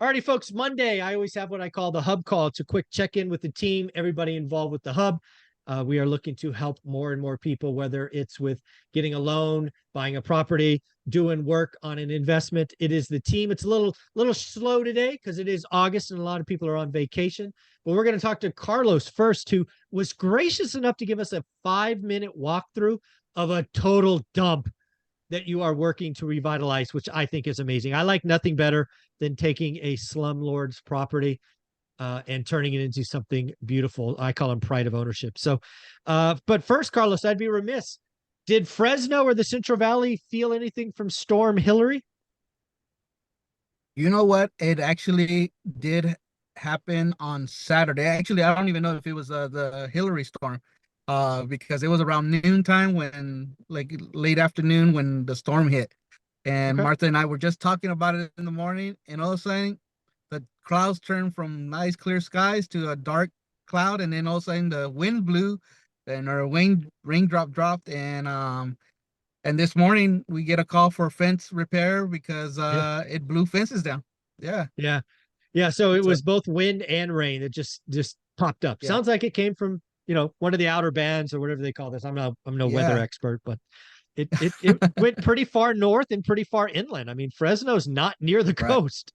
Alrighty, folks. Monday, I always have what I call the hub call. It's a quick check-in with the team, everybody involved with the hub. We are looking to help more and more people, whether it's with getting a loan, buying a property, doing work on an investment. It is the team. It's a little slow today because it is August and a lot of people are on vacation. But we're going to talk to Carlos first, who was gracious enough to give us a 5-minute walkthrough of a total dump that you are working to revitalize, which I think is amazing. I like nothing better than taking a slumlord's property and turning it into something beautiful. I call them pride of ownership. So, but first, Carlos, I'd be remiss. Did Fresno or the Central Valley feel anything from Storm Hillary? You know what? It actually did happen on Saturday. Actually, I don't even know if it was the Hillary storm, because it was around noontime when, like late afternoon, when the storm hit. And Okay. Martha and I were just talking about it in the morning, and all of a sudden, the clouds turned from nice clear skies to a dark cloud, and then all of a sudden the wind blew, and our raindrop dropped, and this morning we get a call for fence repair because Yeah. it blew fences down. Yeah. Yeah. Yeah. So it So was both wind and rain. It just popped up. yeah. Sounds like it came from, one of the outer bands or whatever they call this. I'm no weather Yeah. expert, but it went pretty far north and pretty far inland. I mean, Fresno's not near the Right. coast.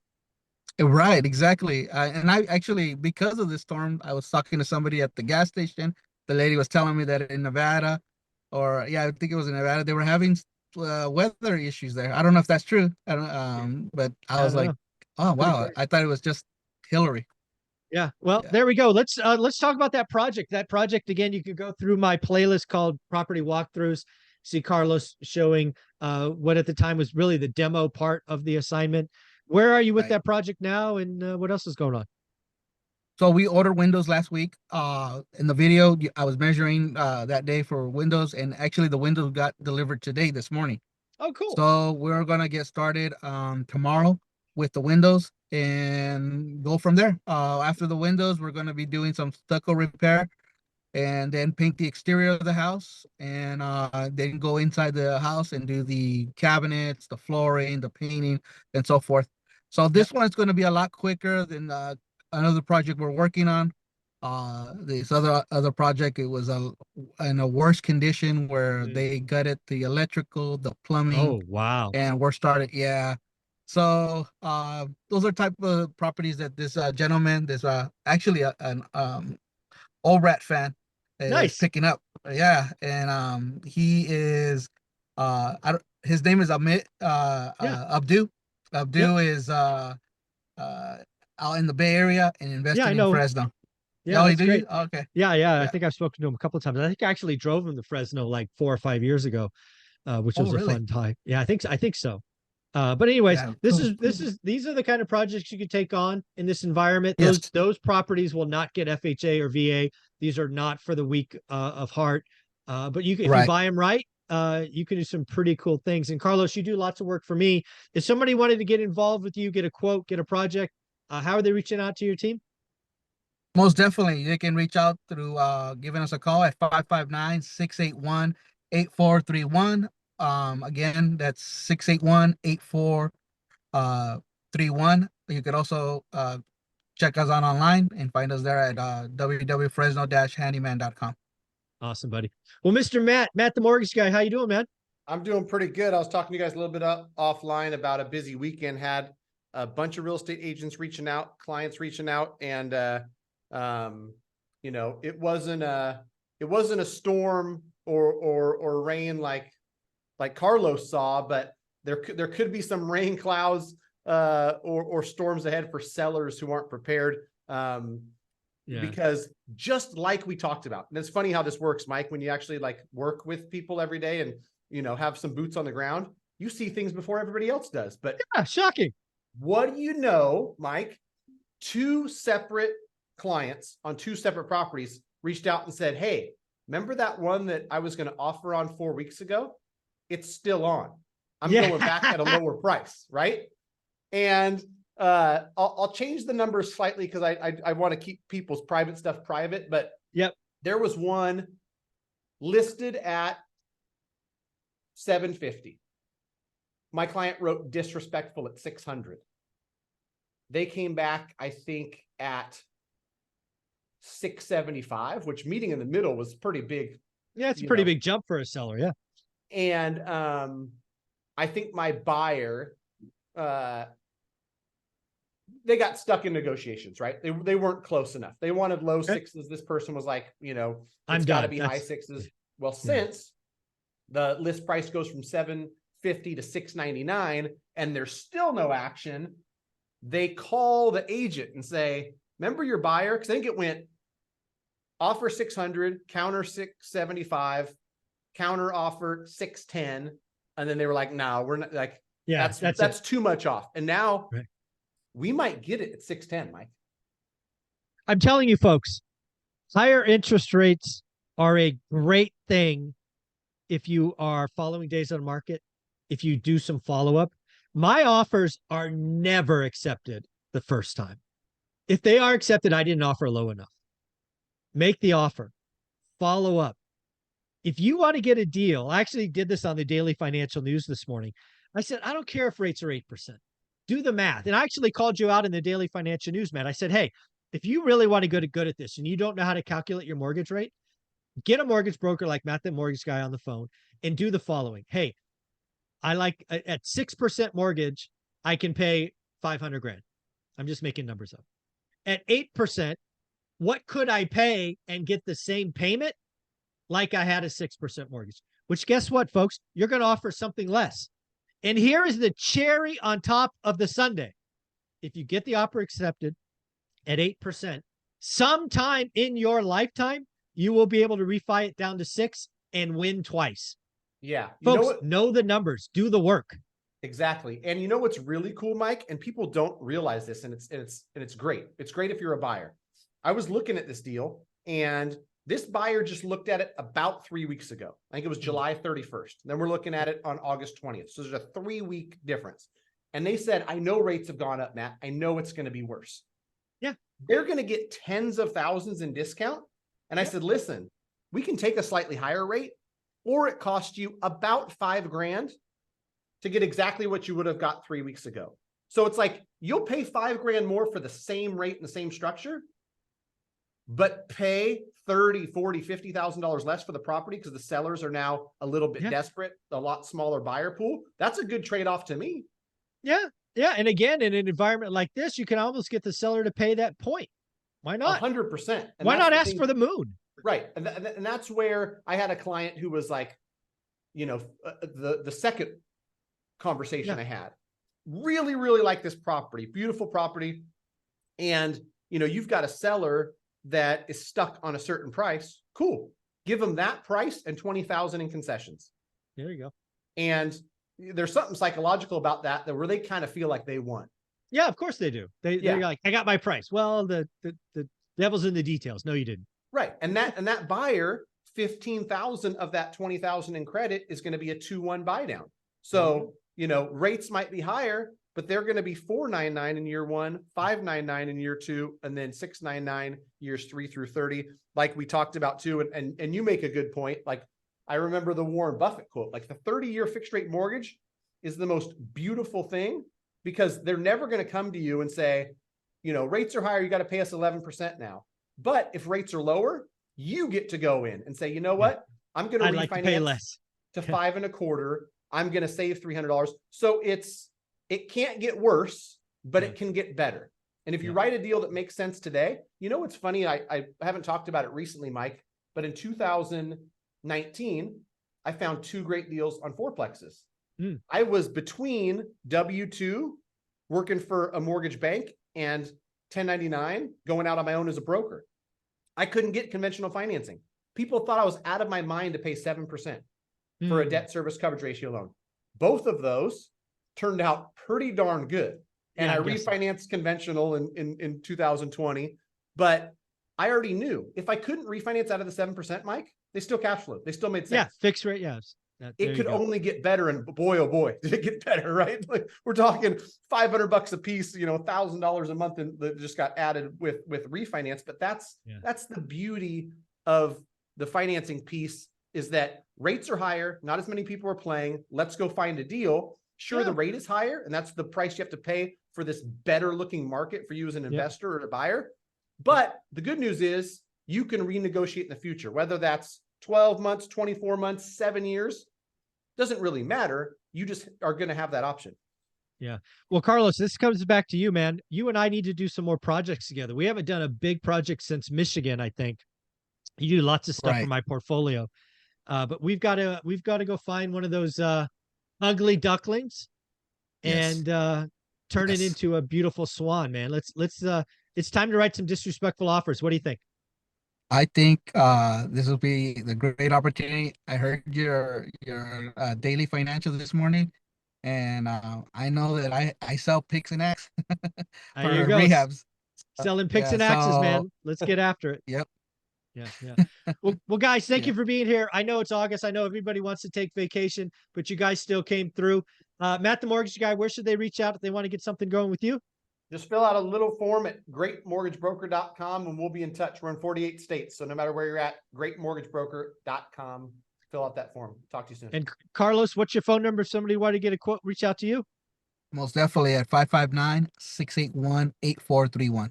Right, exactly. And I actually, because of this storm, I was talking to somebody at the gas station. The lady was telling me that in Nevada, or yeah, I think it was in Nevada, they were having weather issues there. I don't know if that's true. I don't, but I I was don't like, know. oh Pretty wow, crazy. I thought it was just Hillary. Yeah. Well, Yeah. there we go. Let's talk about that project. That project again, you could go through my playlist called Property Walkthroughs. See Carlos showing what at the time was really the demo part of the assignment. Where are you with Right. that project now, and what else is going on? So we ordered windows last week. In the video, I was measuring that day for windows, and actually the windows got delivered today, this morning. Oh, cool. So we're gonna get started tomorrow with the windows and go from there. After the windows, we're gonna be doing some stucco repair and then paint the exterior of the house, and then go inside the house and do the cabinets, the flooring, the painting, and so forth. So Yep. this one is going to be a lot quicker than another project we're working on. This other project, it was in a worse condition where Mm. they gutted the electrical, the plumbing, Oh, wow. and we're started. Yeah. So those are type of properties that this gentleman, this actually an old rat fan, is Nice. picking up. Yeah, and he is I don't, his name is Yeah. Abdu. Yep. Abdu is uh out in the Bay Area and Yeah, I investing in know. Fresno. Yeah, Oh, you that's do you? great. Okay. Yeah, yeah. I Yeah. think I've spoken to him a couple of times. I think I actually drove him to Fresno like 4 or 5 years ago, which Oh, was a really? fun time. Yeah, I think so. But anyways, Yeah. this Cool. is this is these are the kind of projects you could take on in this environment. Those Yes. those properties will not get FHA or VA. These are not for the weak of heart. But if you Right. buy them right, you can do some pretty cool things. And Carlos, you do lots of work for me. If somebody wanted to get involved with you, get a quote, get a project, how are they reaching out to your team? Most definitely. They can reach out through giving us a call at 559-681-8431. Again, that's 681-8431. 31. You could also check us out online and find us there at www.fresno-handyman.com. Awesome, buddy. Well, Mr. Matt, the mortgage guy, how you doing, man? I'm doing pretty good. I was talking to you guys a little bit offline about a busy weekend. Had a bunch of real estate agents reaching out, clients reaching out, and um, it wasn't a storm or rain like Carlos saw, but there could be some rain clouds or storms ahead for sellers who aren't prepared. Yeah. Because just like we talked about, and it's funny how this works, Mike, when you actually like work with people every day and have some boots on the ground, you see things before everybody else does. But Yeah, shocking. what do you know, Mike? Two separate clients on two separate properties reached out and said, hey, remember that one that I was going to offer on 4 weeks ago? It's still on. I'm Yeah. going back at a lower price, right? And I'll change the numbers slightly because I want to keep people's private stuff private, but Yep. there was one listed at 750. My client wrote disrespectful at 600. They came back, I think, at 675, which meeting in the middle was pretty big. Yeah, it's a pretty big jump for a seller. Yeah. And I think my buyer, they got stuck in negotiations, right? They weren't close enough. They wanted low sixes. This person was like, it's got to be high sixes. Well, since the list price goes from 750 to 699 and there's still no action, they call the agent and say, remember your buyer? Because I think it went offer 600, counter 675, counter offer 610. And then they were like, no, we're not, like, that's too much off. And now we might get it at 610, Mike. I'm telling you, folks, higher interest rates are a great thing if you are following days on market, if you do some follow-up. My offers are never accepted the first time. If they are accepted, I didn't offer low enough. Make the offer. Follow up. If you want to get a deal, I actually did this on the Daily Financial News this morning. I said, I don't care if rates are 8%. Do the math. And I actually called you out in the Daily Financial News, Matt. I said, hey, if you really want to get good at this and you don't know how to calculate your mortgage rate, get a mortgage broker like Matt, the mortgage guy, on the phone and do the following. Hey, I like at 6% mortgage, I can pay 500 grand. I'm just making numbers up. At 8%, what could I pay and get the same payment like I had a 6% mortgage? Which, guess what, folks? You're going to offer something less. And here is the cherry on top of the sundae. If you get the offer accepted at 8%, sometime in your lifetime, you will be able to refi it down to 6 and win twice. Yeah. Folks, know the numbers, do the work. Exactly. And you know what's really cool, Mike? And people don't realize this, and it's great. It's great if you're a buyer. I was looking at this deal, and this buyer just looked at it about 3 weeks ago. I think it was July 31st. Then we're looking at it on August 20th. So there's a 3-week difference. And they said, I know rates have gone up, Matt. I know it's going to be worse. Yeah. They're going to get tens of thousands in discount. And I said, listen, we can take a slightly higher rate, or it cost you about $5,000 to get exactly what you would have got 3 weeks ago. So it's like, you'll pay $5,000 more for the same rate and the same structure, but pay $30,000, $40,000, $50,000 less for the property because the sellers are now a little bit desperate, a lot smaller buyer pool. That's a good trade-off to me. Yeah. Yeah. And again, in an environment like this, you can almost get the seller to pay that point. Why not? 100%. Why not ask for the moon? Right. And that's where I had a client who was like, the second conversation I had, really, really like this property, beautiful property. And, you've got a seller that is stuck on a certain price. Cool. Give them that price and 20,000 in concessions. There you go. And there's something psychological about that where they kind of feel like they won. Yeah, of course they do. They're like, I got my price. Well, the devil's in the details. No, you didn't. Right. And that buyer, 15,000 of that 20,000 in credit is going to be a 2-1 buy down. So, rates might be higher, but they're going to be 4.99 in year 1, 5.99 in year 2, and then 6.99 years 3 through 30, like we talked about too. And you make a good point. Like, I remember the Warren Buffett quote, like the 30-year fixed rate mortgage is the most beautiful thing because they're never going to come to you and say, rates are higher, you got to pay us 11% now. But if rates are lower, you get to go in and say, you know what? I'm going to refinance like to pay less to 5.25. I'm going to save $300. So it can't get worse, but it can get better. And if you write a deal that makes sense today, what's funny? I haven't talked about it recently, Mike, but in 2019, I found 2 great deals on fourplexes. I was between W-2 working for a mortgage bank and 1099 going out on my own as a broker. I couldn't get conventional financing. People thought I was out of my mind to pay 7% for a debt service coverage ratio loan. Both of those turned out pretty darn good. And I refinanced conventional in 2020, but I already knew if I couldn't refinance out of the 7%, Mike, they still cash flow. They still made sense. Yeah, fixed rate, yes. It could only get better, and boy, oh boy, did it get better, right? Like, we're talking $500 a piece, $1,000 a month, and that just got added with refinance. But that's the beauty of the financing piece, is that rates are higher, not as many people are playing. Let's go find a deal. Sure, the Yeah. rate is higher, and that's the price you have to pay for this better looking market for you as an investor or a buyer. But the good news is you can renegotiate in the future, whether that's 12 months, 24 months, 7 years, doesn't really matter. You just are going to have that option. Yeah. Well, Carlos, this comes back to you, man. You and I need to do some more projects together. We haven't done a big project since Michigan, I think. You do lots of stuff for Right. my portfolio. But we've got to go find one of those ugly ducklings Yes. and turn it Yes. into a beautiful swan, man. Let's it's time to write some disrespectful offers. What do you think? I think this will be the great opportunity. I heard your daily financial this morning, and I know that I sell picks and X There you for go. rehabs. Selling picks Yeah, and axes, so man. Let's get after it. yep. Yeah, yeah. Well, guys, thank you Yeah. for being here. I know it's August. I know everybody wants to take vacation, but you guys still came through. Matt, the mortgage guy, where should they reach out if they want to get something going with you? Just fill out a little form at greatmortgagebroker.com and we'll be in touch. We're in 48 states. So no matter where you're at, greatmortgagebroker.com. Fill out that form. Talk to you soon. And Carlos, what's your phone number? If somebody wanted to get a quote, reach out to you. Most definitely at 559-681-8431.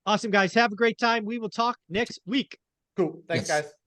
Awesome, guys. Have a great time. We will talk next week. Cool. Thanks, Yes. guys. Bye.